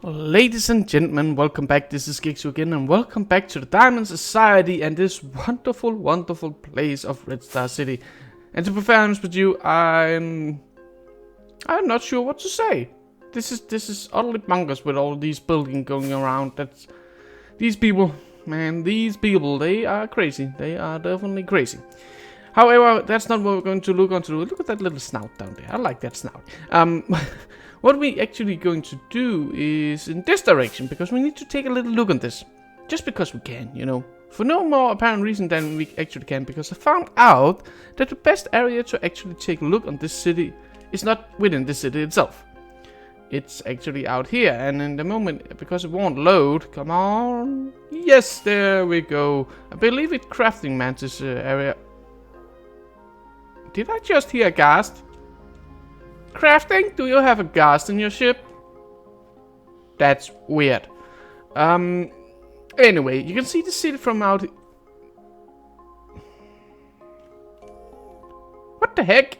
Ladies and gentlemen, welcome back. This is Gixu again, and welcome back to the Diamond Society and this wonderful place of Red Star City. And to be fair honest with you, I'm not sure what to say. This is utterly bonkers with all these buildings going around. These people, they are crazy. They are definitely crazy. However, that's not what we're going to look onto. Look at that little snout down there. I like that snout. What we actually going to do is in this direction, because we need to take a little look on this. Just because we can, you know. For no more apparent reason than we actually can, because I found out that the best area to actually take a look on this city is not within the city itself. It's actually out here, and in the moment, because it won't load, come on. Yes, there we go. I believe it's Crafting Mantis area. Did I just hear a ghast? Crafting? Do you have a ghast in your ship? That's weird. Anyway, you can see the city from out. What the heck?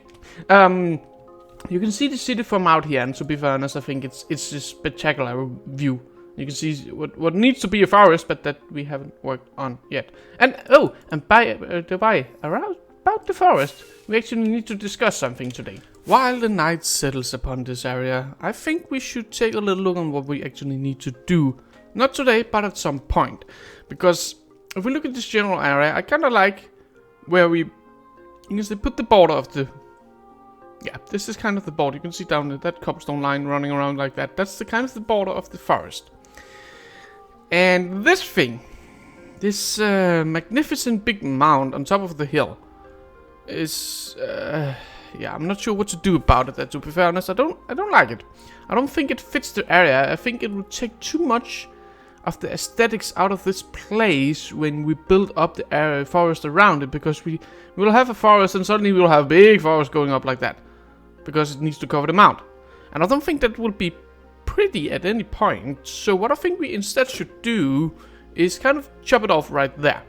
You can see the city from out here, and to be honest, I think it's a spectacular view. You can see what needs to be a forest, but that we haven't worked on yet. And by the way, about the forest, we actually need to discuss something today. While the night settles upon this area, I think we should take a little look on what we actually need to do. Not today, but at some point. Because if we look at this general area, I kind of like where you can see, put the border of the... Yeah, this is kind of the border. You can see down there, that cobblestone line running around like that. That's the kind of the border of the forest. And this thing, this magnificent big mound on top of the hill, is... yeah, I'm not sure what to do about it. To be fair honest, I don't like it. I don't think it fits the area. I think it would take too much of the aesthetics out of this place when we build up the area forest around it, because we will have a forest and suddenly we'll have a big forest going up like that, because it needs to cover the mount. And I don't think that will be pretty at any point. So what I think we instead should do is kind of chop it off right there.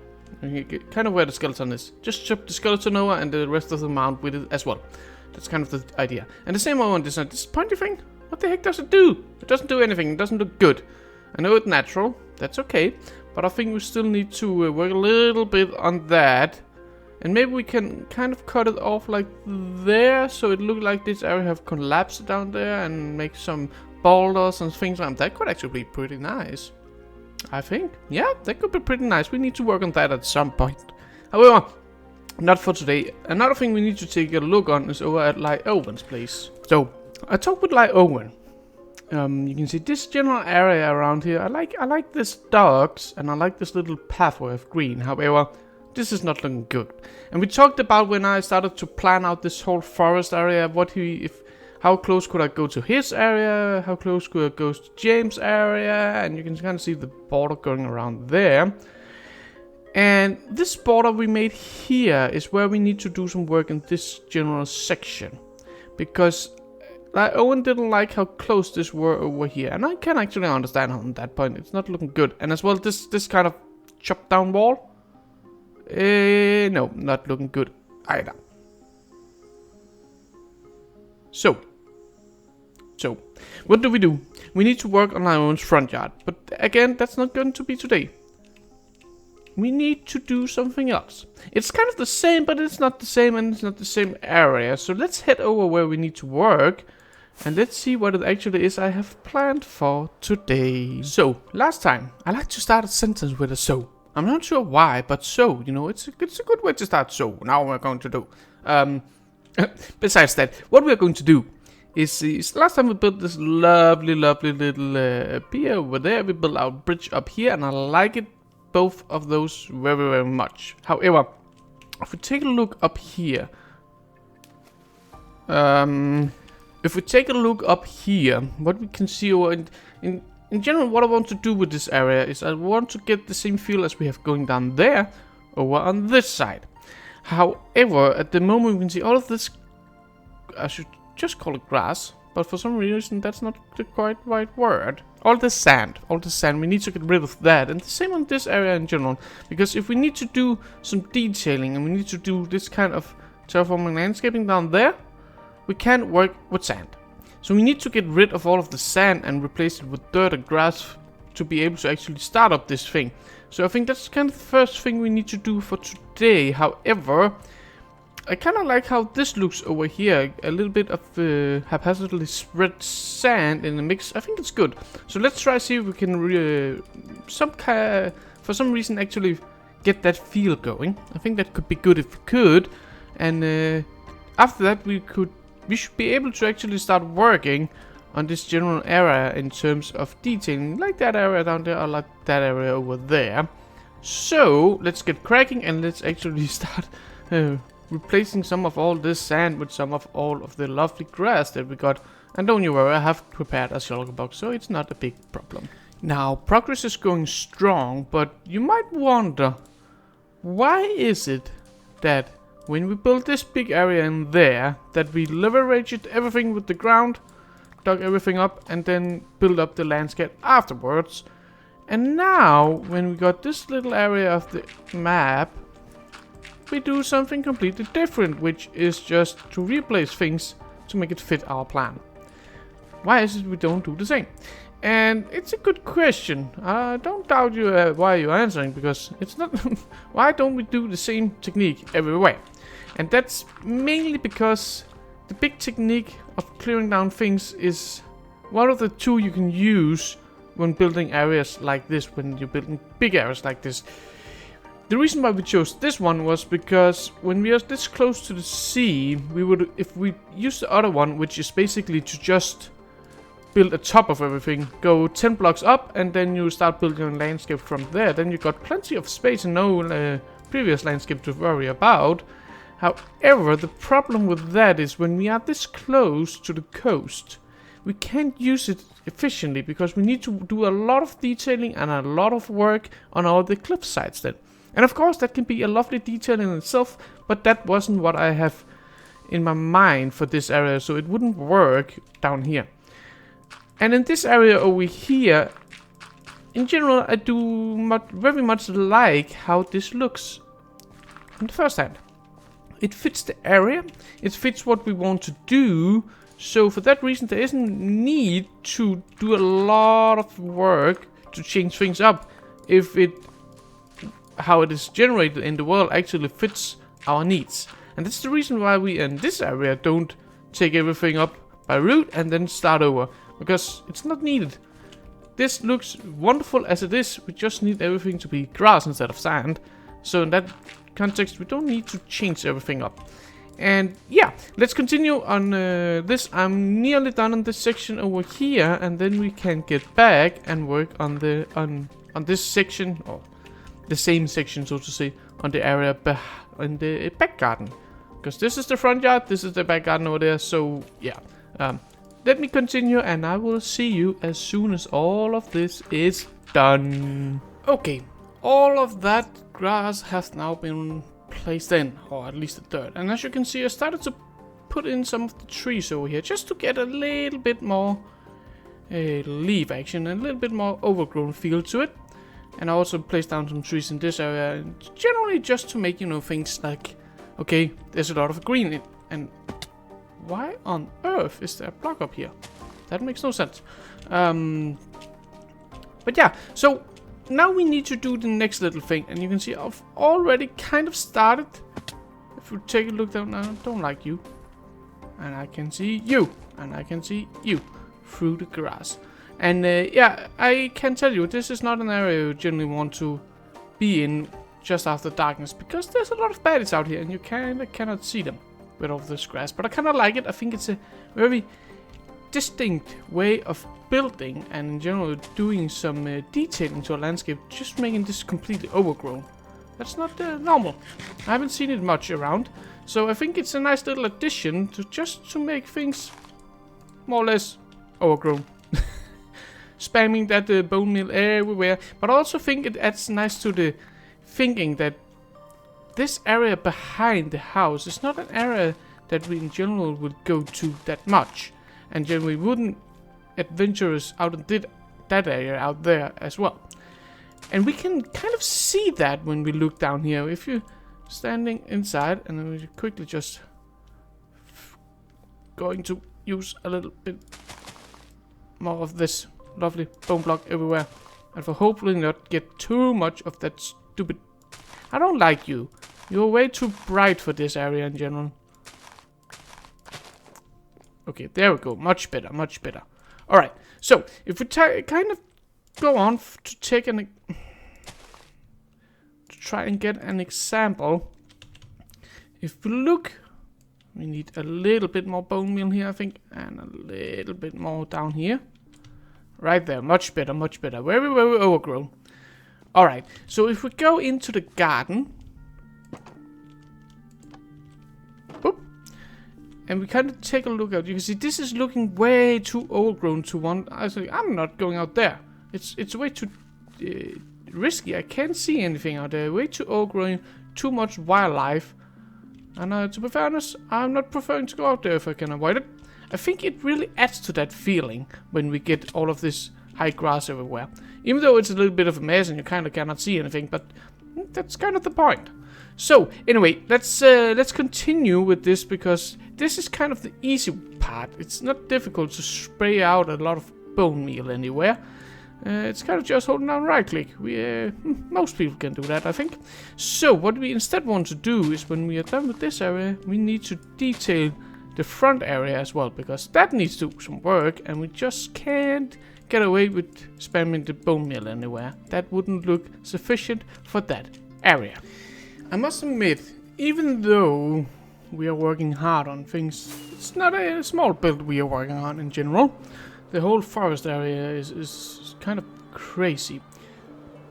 Kind of where the skeleton is. Just chop the skeleton over and the rest of the mount with it as well. That's kind of the idea. And the same over on this side. This pointy thing, what the heck does it do? It doesn't do anything. It doesn't look good. I know it's natural. That's okay. But I think we still need to work a little bit on that. And maybe we can kind of cut it off like there. So it looks like this area have collapsed down there. And make some boulders and things like that. That could actually be pretty nice. I think. Yeah, that could be pretty nice. We need to work on that at some point. However, not for today. Another thing we need to take a look on is over at Lai Owen's place. So, I talked with Lai Owen. You can see this general area around here. I like this dogs and I like this little pathway of green. However, this is not looking good. And we talked about when I started to plan out this whole forest area, how close could I go to his area? How close could I go to James' area? And you can kind of see the border going around there. And this border we made here is where we need to do some work in this general section. Because Owen didn't like how close this were over here. And I can actually understand on that point. It's not looking good. And as well, this kind of chopped down wall. No, not looking good either. So, what do? We need to work on our own front yard. But again, that's not going to be today. We need to do something else. It's kind of the same, but it's not the same, and it's not the same area. So let's head over where we need to work. And let's see what it actually is I have planned for today. So, last time, I like to start a sentence with a so. I'm not sure why, but so, you know, it's a good way to start. So, now we're going to do. Besides that, what we're going to do is last time we built this lovely little pier over there. We built our bridge up here, and I like it, both of those very much. However, if we take a look up here, what we can see over in general, what I want to do with this area is I want to get the same feel as we have going down there over on this side. However, at the moment we can see all of this, I should just call it grass, but for some reason that's not the quite right word. All the sand, we need to get rid of that, and the same on this area in general, because if we need to do some detailing and we need to do this kind of terraforming landscaping down there, we can't work with sand. So we need to get rid of all of the sand and replace it with dirt and grass to be able to actually start up this thing. So I think that's kind of the first thing we need to do for today. However, I kind of like how this looks over here. A little bit of haphazardly spread sand in the mix. I think it's good. So let's try see if we can for some reason actually get that feel going. I think that could be good if we could. And after that we should be able to actually start working on this general area in terms of detailing, like that area down there or like that area over there. So let's get cracking and let's actually start replacing some of all this sand with some of all of the lovely grass that we got. And don't you worry, I have prepared a shulker box, so it's not a big problem. Now, progress is going strong, but you might wonder, why is it that when we build this big area in there, that we leveraged everything with the ground, dug everything up, and then build up the landscape afterwards? And now, when we got this little area of the map, we do something completely different, which is just to replace things to make it fit our plan. Why is it we don't do the same? And it's a good question. I don't doubt you why you're answering, because it's not. Why don't we do the same technique everywhere? And that's mainly because the big technique of clearing down things is one of the two you can use when building areas like this, when you're building big areas like this. The reason why we chose this one was because when we are this close to the sea, if we use the other one, which is basically to just build a top of everything, go 10 blocks up, and then you start building a landscape from there, then you got plenty of space and no previous landscape to worry about. However, the problem with that is when we are this close to the coast, we can't use it efficiently because we need to do a lot of detailing and a lot of work on all the cliff sides then. And of course that can be a lovely detail in itself, but that wasn't what I have in my mind for this area, so it wouldn't work down here. And in this area over here, in general, I do very much like how this looks on the first hand. It fits the area, it fits what we want to do, so for that reason there isn't need to do a lot of work to change things up if how it is generated in the world actually fits our needs. And that's the reason why we in this area don't take everything up by root and then start over, because it's not needed. This looks wonderful as it is, we just need everything to be grass instead of sand. So in that context we don't need to change everything up. And yeah, let's continue on this. I'm nearly done on this section over here, and then we can get back and work on the on this section, or the same section so to say, on the area in the back garden. Because this is the front yard, this is the back garden over there, so yeah. Let me continue and I will see you as soon as all of this is done. Okay, all of that grass has now been placed in, or at least the dirt. And as you can see, I started to put in some of the trees over here just to get a little bit more leaf action and a little bit more overgrown feel to it. And I also placed down some trees in this area, generally just to make, you know, things like, okay, there's a lot of green in it. And why on earth is there a block up here? That makes no sense. But yeah, so now we need to do the next little thing. And you can see I've already kind of started. If you take a look down, I don't like you. And I can see you. And I can see you through the grass. And yeah, I can tell you, this is not an area you generally want to be in just after darkness, because there's a lot of baddies out here and you cannot see them with all this grass. But I kind of like it. I think it's a very distinct way of building and in general doing some detailing to a landscape, just making this completely overgrown. That's not normal. I haven't seen it much around, so I think it's a nice little addition to just to make things more or less overgrown. Spamming that bone meal everywhere, but I also think it adds nice to the thinking that this area behind the house is not an area that we in general would go to that much, and generally wouldn't adventurers out and did that area out there as well. And we can kind of see that when we look down here. If you're standing inside, and then we quickly just going to use a little bit more of this lovely bone block everywhere. And for hopefully not get too much of that stupid... I don't like you. You're way too bright for this area in general. Okay, there we go. Much better, much better. Alright, so if we kind of go on to take an... to try and get an example. If we look... We need a little bit more bone meal here, I think. And a little bit more down here. Right there. Much better, much better. Very, very overgrown. Alright. So if we go into the garden. Boop. And we kind of take a look out. You can see this is looking way too overgrown to one. I'm not going out there. It's way too risky. I can't see anything out there. Way too overgrown. Too much wildlife. And to be fair honest, I'm not preferring to go out there if I can avoid it. I think it really adds to that feeling when we get all of this high grass everywhere. Even though it's a little bit of a mess and you kind of cannot see anything, but that's kind of the point. So, anyway, let's continue with this because this is kind of the easy part. It's not difficult to spray out a lot of bone meal anywhere. It's kind of just holding down right click. Most people can do that, I think. So what we instead want to do is when we are done with this area, we need to detail the front area as well, because that needs to do some work, and we just can't get away with spamming the bone meal anywhere. That wouldn't look sufficient for that area. I must admit, even though we are working hard on things, it's not a small build we are working on in general. The whole forest area is kind of crazy.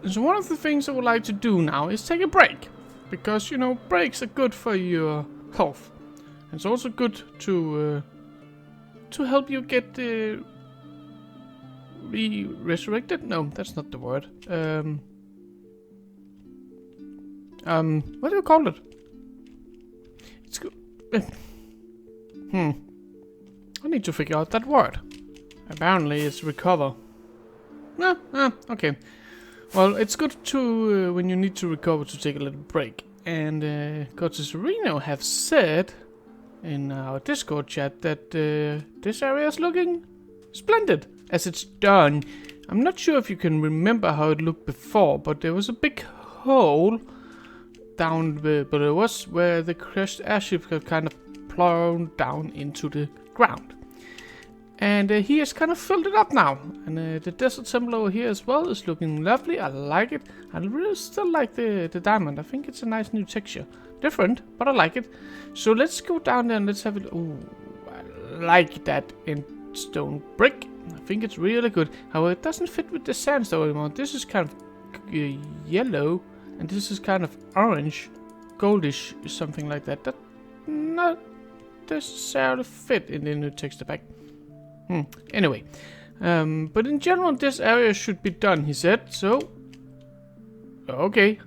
So one of the things I would like to do now is take a break. Because, you know, breaks are good for your health. It's also good to help you get resurrected. No, that's not the word. What do you call it? It's good. I need to figure out that word. Apparently, it's recover. Okay. Well, it's good to when you need to recover to take a little break. And Cortes Reno have said in our Discord chat that this area is looking splendid as it's done. I'm not sure if you can remember how it looked before, but there was a big hole down, but it was where the crashed airship got kind of plowed down into the ground. And he has kind of filled it up now. And the desert temple over here as well is looking lovely. I like it. I really still like the diamond. I think it's a nice new texture. Different, but I like it. So let's go down there and let's have it. Ooh, I like that in stone brick. I think it's really good. However, it doesn't fit with the sandstone anymore. This is kind of yellow. And this is kind of orange. Goldish, something like that. That not necessarily fit in the new texture pack. Anyway, but in general this area should be done, he said, so okay,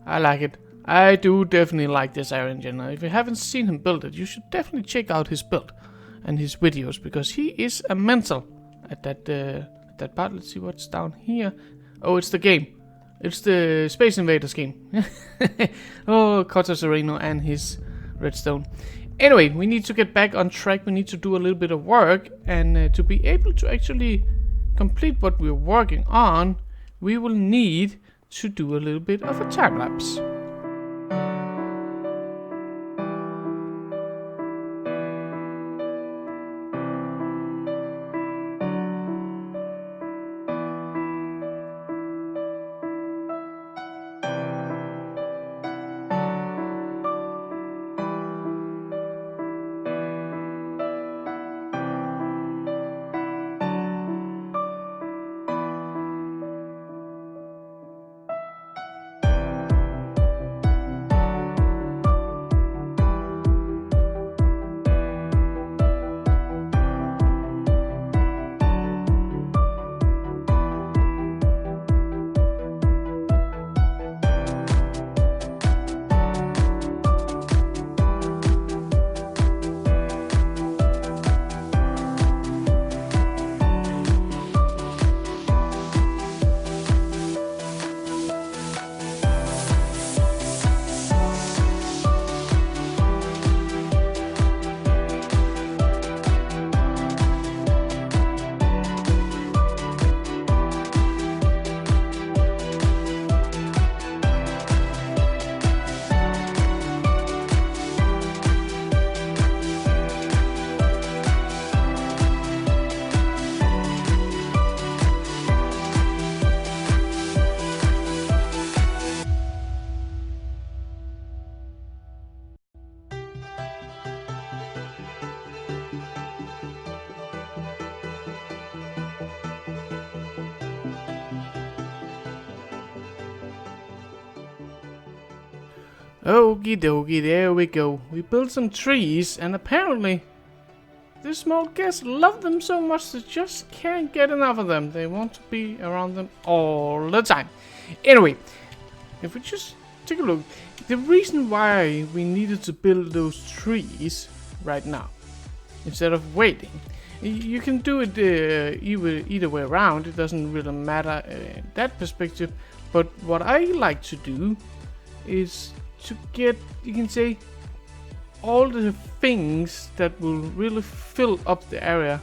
I like it. I do definitely like this area in general. If you haven't seen him build it, you should definitely check out his build and his videos, because he is a mental at that part. Let's see what's down here. Oh, it's the game. It's the Space Invaders game. Oh, Cortes Reno and his redstone. Anyway, we need to get back on track. We need to do a little bit of work, and to be able to actually complete what we're working on, we will need to do a little bit of a time lapse. Okie dokie, there we go. We built some trees, and apparently this small guests love them so much they just can't get enough of them. They want to be around them all the time. Anyway, if we just take a look, the reason why we needed to build those trees right now, instead of waiting, you can do it either way around. It doesn't really matter in that perspective. But what I like to do is to get, you can say, all the things that will really fill up the area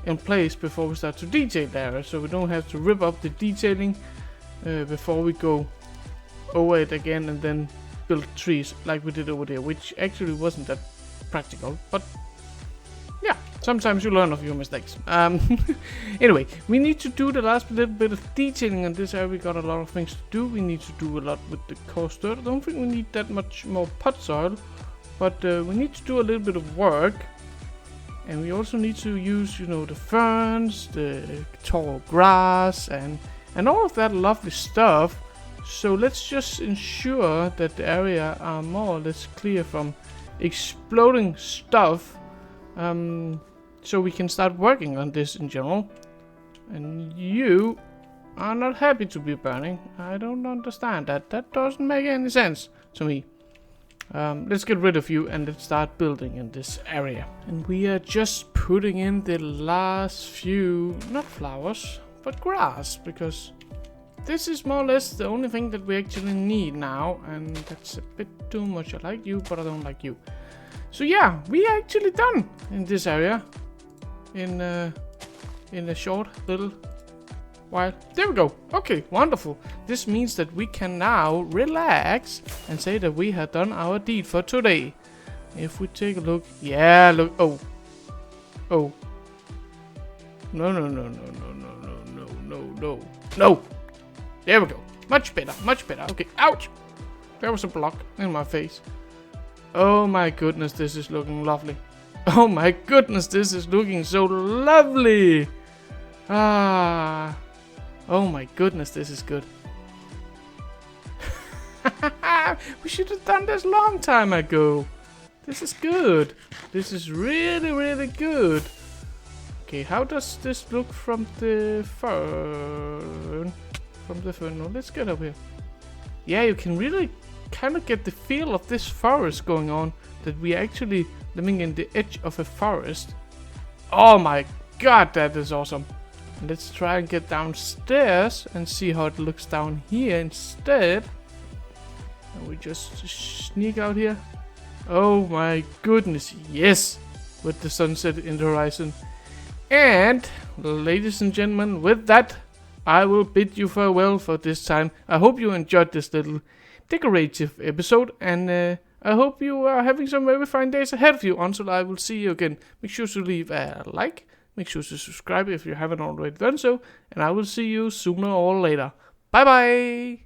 in place before we start to detail the area, so we don't have to rip up the detailing before we go over it again and then build trees like we did over there, which actually wasn't that practical, but yeah, sometimes you learn of your mistakes. Anyway, we need to do the last little bit of detailing on this area. We got a lot of things to do. We need to do a lot with the coarse dirt. I don't think we need that much more pot soil, but we need to do a little bit of work. And we also need to use, you know, the ferns, the tall grass, and all of that lovely stuff. So let's just ensure that the area are more or less clear from exploding stuff, so we can start working on this in general. And you are not happy to be burning. I don't understand that. That doesn't make any sense to me. Let's get rid of you and let's start building in this area. And we are just putting in the last few, not flowers, but grass, because this is more or less the only thing that we actually need now, and that's a bit too much. I like you, but I don't like you. So yeah, we are actually done in this area in a short little while. There we go. Okay, wonderful. This means that we can now relax and say that we have done our deed for today. If we take a look, yeah, look. Oh, no. There we go. Much better, much better. Okay, ouch. There was a block in my face. Oh my goodness, this is looking lovely. Oh my goodness, this is looking so lovely. Ah. Oh my goodness, this is good. We should have done this long time ago. This is good. This is really, really good. Okay, how does this look from the fern? No, let's get up here. Yeah, you can really kind of get the feel of this forest going on, that we are actually living in the edge of a forest. Oh my god, that is awesome. Let's try and get downstairs and see how it looks down here instead. And we just sneak out here. Oh my goodness, yes! With the sunset in the horizon. And, ladies and gentlemen, with that, I will bid you farewell for this time. I hope you enjoyed this little decorative episode, and I hope you are having some very fine days ahead of you. Until I will see you again, make sure to leave a like, make sure to subscribe if you haven't already done so, and I will see you sooner or later. Bye bye!